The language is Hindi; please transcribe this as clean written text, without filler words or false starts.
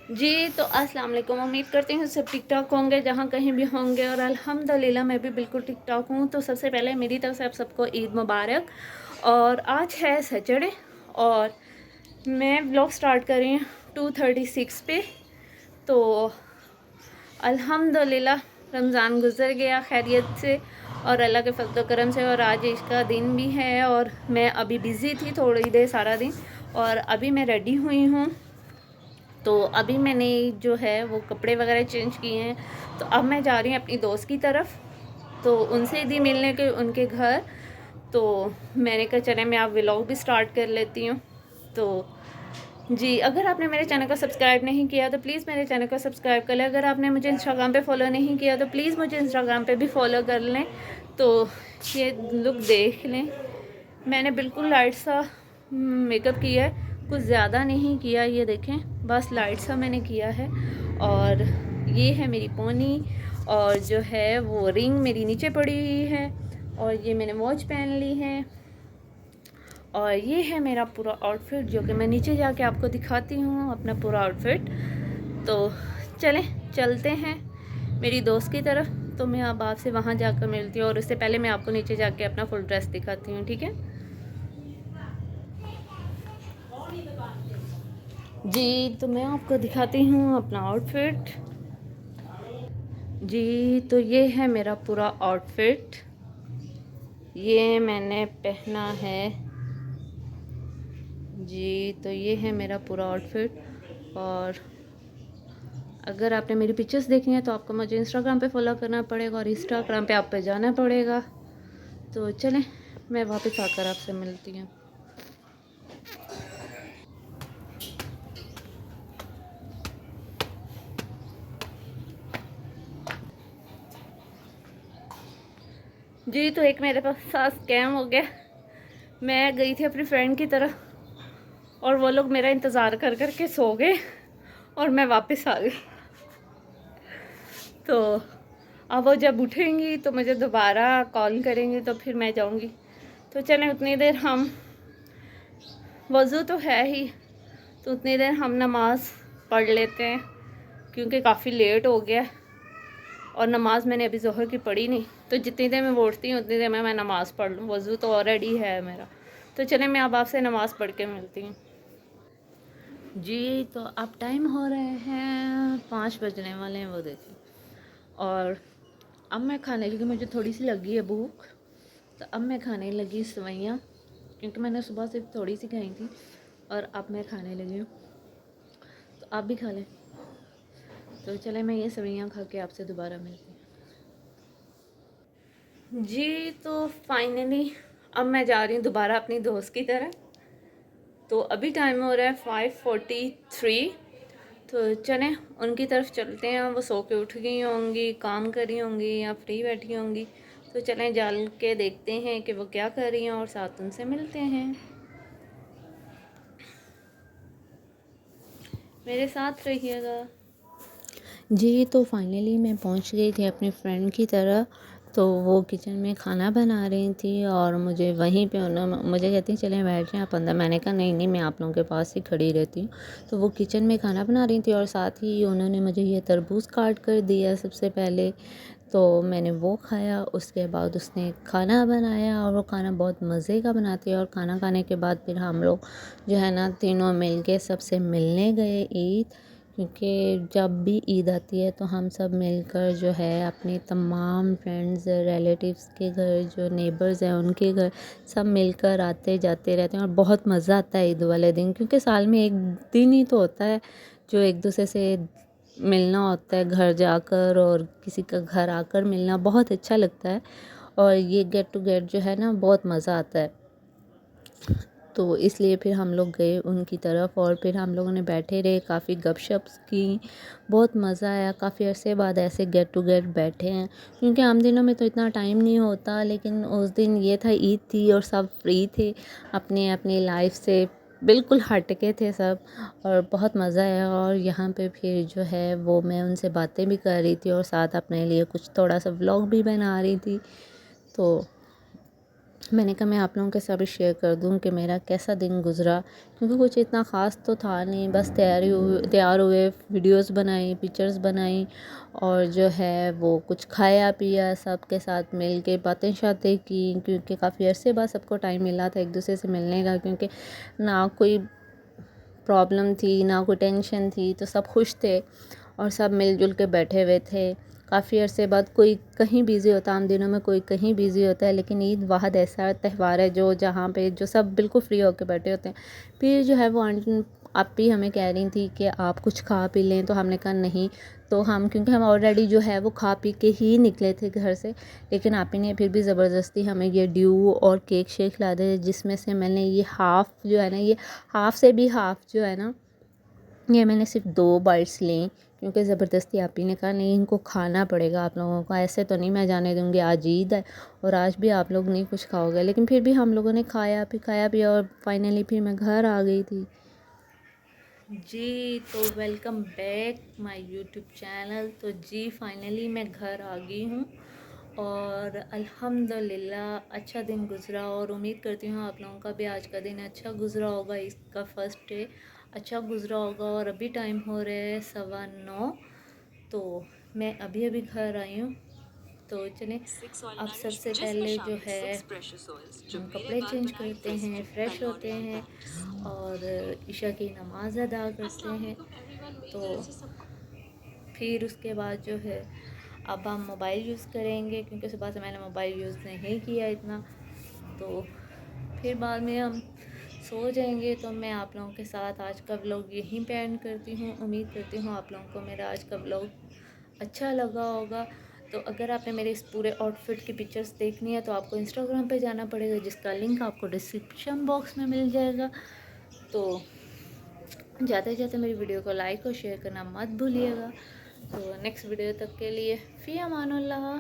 जी, तो अस्सलाम वालेकुम। उम्मीद करती हूँ सब ठीक-ठाक होंगे जहाँ कहीं भी होंगे और अल्हम्दुलिल्लाह मैं भी बिल्कुल ठीक-ठाक हूँ। तो सबसे पहले मेरी तरफ से आप सबको ईद मुबारक। और आज है सैटरडे और मैं व्लॉग स्टार्ट कर रही हूँ 2:36 पे। तो अल्हम्दुलिल्लाह रमज़ान गुज़र गया खैरियत से और अल्लाह के फज़ल व करम से। और आज इसका दिन भी है और मैं अभी बिज़ी थी थोड़ी देर सारा दिन और अभी मैं रेडी हुई हूँ। तो अभी मैंने जो है वो कपड़े वगैरह चेंज किए हैं। तो अब मैं जा रही हूँ अपनी दोस्त की तरफ, तो उनसे दी मिलने के उनके घर। तो मैंने कहा चले मैं आप व्लॉग भी स्टार्ट कर लेती हूँ। तो जी, अगर आपने मेरे चैनल को सब्सक्राइब नहीं किया तो प्लीज़ मेरे चैनल को सब्सक्राइब कर लें। अगर आपने मुझे इंस्टाग्राम पे फॉलो नहीं किया तो प्लीज़ मुझे इंस्टाग्राम पे भी फॉलो कर लें। तो ये लुक देख लें, मैंने बिल्कुल लाइट सा मेकअप किया है, कुछ ज़्यादा नहीं किया। ये देखें, बस लाइट सा मैंने किया है। और ये है मेरी पोनी और जो है वो रिंग मेरी नीचे पड़ी हुई है और ये मैंने वॉच पहन ली है। और ये है मेरा पूरा आउटफिट जो कि मैं नीचे जाके आपको दिखाती हूँ अपना पूरा आउटफिट। तो चलें चलते हैं मेरी दोस्त की तरफ। तो मैं अब आपसे वहाँ जाकर मिलती हूँ और उससे पहले मैं आपको नीचे जाके अपना फुल ड्रेस दिखाती हूँ, ठीक है जी। तो मैं आपको दिखाती हूँ अपना आउटफिट। जी, तो ये है मेरा पूरा आउटफिट, ये मैंने पहना है जी। तो ये है मेरा पूरा आउटफिट। और अगर आपने मेरी पिक्चर्स देखनी है तो आपको मुझे इंस्टाग्राम पे फॉलो करना पड़ेगा और इंस्टाग्राम पे आप पे जाना पड़ेगा। तो चलें मैं वापस आकर आपसे मिलती हूँ। जी, तो एक मेरे पास साथ स्कैम हो गया। मैं गई थी अपनी फ्रेंड की तरफ और वो लोग मेरा इंतज़ार कर कर के सो गए और मैं वापस आ गई। तो अब वो जब उठेंगी तो मुझे दोबारा कॉल करेंगी तो फिर मैं जाऊंगी। तो चलें उतनी देर हम, वज़ू तो है ही, तो उतनी देर हम नमाज़ पढ़ लेते हैं क्योंकि काफ़ी लेट हो गया और नमाज़ मैंने अभी ज़ोहर की पढ़ी नहीं। तो जितनी देर मैं उठती हूँ उतनी देर में मैं नमाज़ पढ़ लूँ, वज़ू तो ऑलरेडी है मेरा। तो चलें मैं अब आपसे नमाज़ पढ़ के मिलती हूँ। जी, तो अब टाइम हो रहे हैं 5 बजने वाले हैं, वो देखिए। और अब मैं खाने लगी, मुझे थोड़ी सी लगी है भूख, तो अब मैं खाने लगी सेवइयाँ क्योंकि मैंने सुबह सिर्फ थोड़ी सी खाई थी और अब मैं खाने लगी हूँ। तो आप भी खा लें। तो चले मैं ये सेवइयाँ खा के आपसे दोबारा मिलती हूँ। जी, तो फाइनली अब मैं जा रही हूँ दोबारा अपनी दोस्त की तरह। तो अभी टाइम हो रहा है 5:43। तो चलें उनकी तरफ चलते हैं। वो सो के उठ गई होंगी, काम कर रही होंगी या फ्री बैठी होंगी। तो चलें जाल के देखते हैं कि वो क्या कर रही हैं और साथ उनसे मिलते हैं। मेरे साथ रहिएगा। जी, तो फाइनली मैं पहुंच गई थी अपनी फ्रेंड की तरफ। तो वो किचन में खाना बना रही थी और मुझे वहीं पे उन्होंने मुझे कहती चलें बैठ जाएं आप अंदर। मैंने कहा नहीं नहीं, मैं आप लोगों के पास ही खड़ी रहती हूँ। तो वो किचन में खाना बना रही थी और साथ ही उन्होंने मुझे ये तरबूज काट कर दिया सबसे पहले। तो मैंने वो खाया, उसके बाद उसने खाना बनाया और वो खाना बहुत मज़े का बनाती है। और खाना खाने के बाद फिर हम लोग जो है ना तीनों मिल के सबसे मिलने गए ईद, क्योंकि जब भी ईद आती है तो हम सब मिलकर जो है अपने तमाम फ्रेंड्स रिलेटिव्स के घर, जो नेबर्स हैं उनके घर, सब मिलकर आते जाते रहते हैं। और बहुत मज़ा आता है ईद वाले दिन, क्योंकि साल में एक दिन ही तो होता है जो एक दूसरे से मिलना होता है, घर जाकर और किसी का घर आकर मिलना बहुत अच्छा लगता है। और ये गेट टू गेट जो है ना बहुत मज़ा आता है। तो इसलिए फिर हम लोग गए उनकी तरफ और फिर हम लोगों ने बैठे रहे, काफ़ी गपशप्स की, बहुत मज़ा आया। काफ़ी अरसे बाद ऐसे गेट टू गेट बैठे हैं, क्योंकि आम दिनों में तो इतना टाइम नहीं होता, लेकिन उस दिन ये था ईद थी और सब फ्री थे, अपने अपनी लाइफ से बिल्कुल हट के थे सब। और बहुत मज़ा आया। और यहाँ पे फिर जो है वो मैं उनसे बातें भी कर रही थी और साथ अपने लिए कुछ थोड़ा सा व्लॉग भी बना रही थी। तो मैंने कहा मैं आप लोगों के साथ भी शेयर कर दूं कि मेरा कैसा दिन गुज़रा, क्योंकि कुछ इतना ख़ास तो था नहीं, बस तैयार हुए, वीडियोस बनाई, पिक्चर्स बनाई और जो है वो कुछ खाया पिया, सब के साथ मिल के बातें शातें की, क्योंकि काफ़ी अरसे बाद सबको टाइम मिला था एक दूसरे से मिलने का, क्योंकि ना कोई प्रॉब्लम थी ना कोई टेंशन थी, तो सब खुश थे और सब मिलजुल के बैठे हुए थे। काफ़ी अरसे बाद कोई कहीं बिज़ी होता है, आम दिनों में कोई कहीं बिज़ी होता है, लेकिन ईद वाहद ऐसा त्यौहार है जो जहाँ पे जो सब बिल्कुल फ्री होकर बैठे होते हैं। फिर जो है वो आंटी आप भी हमें कह रही थी कि आप कुछ खा पी लें, तो हमने कहा नहीं, तो हम क्योंकि हम ऑलरेडी जो है वो खा पी के ही निकले थे घर से, लेकिन आप ही ने फिर भी ज़बरदस्ती हमें ये ड्यू और केक शेक ला दे, जिसमें से मैंने ये हाफ़ जो है ना, ये हाफ़ से भी हाफ़ जो है ना, ये मैंने सिर्फ 2 बाइट्स लीं, क्योंकि ज़बरदस्ती आप ही ने कहा नहीं इनको खाना पड़ेगा आप लोगों को, ऐसे तो नहीं मैं जाने दूँगी, आज ईद है और आज भी आप लोग नहीं कुछ खाओगे। लेकिन फिर भी हम लोगों ने खाया पिया और फाइनली फिर मैं घर आ गई थी। जी तो welcome back my YouTube channel. तो जी फाइनली मैं घर आ गई हूँ और अल्हम्दुलिल्लाह अच्छा दिन गुज़रा और उम्मीद करती हूँ आप लोगों का भी आज का दिन अच्छा गुज़रा होगा, इसका फर्स्ट डे अच्छा गुज़रा होगा। और अभी टाइम हो रहे हैं 9:15, तो मैं अभी घर आई हूँ। तो चलें अब सबसे पहले जो है हम कपड़े चेंज करते हैं, फ्रेश होते हैं और ईशा की नमाज़ अदा करते हैं। तो फिर उसके बाद जो है अब हम मोबाइल यूज़ करेंगे, क्योंकि सुबह से मैंने मोबाइल यूज़ नहीं किया इतना, तो फिर बाद में हम सो जाएंगे। तो मैं आप लोगों के साथ आज का व्लॉग यहीं पे एंड करती हूँ। उम्मीद करती हूँ आप लोगों को मेरा आज का व्लॉग अच्छा लगा होगा। तो अगर आपने मेरे इस पूरे आउटफिट की पिक्चर्स देखनी है तो आपको इंस्टाग्राम पे जाना पड़ेगा, जिसका लिंक आपको डिस्क्रिप्शन बॉक्स में मिल जाएगा। तो जाते जाते मेरी वीडियो को लाइक और शेयर करना मत भूलिएगा। तो नेक्स्ट वीडियो तक के लिए फ़ी अमानुल्लाह।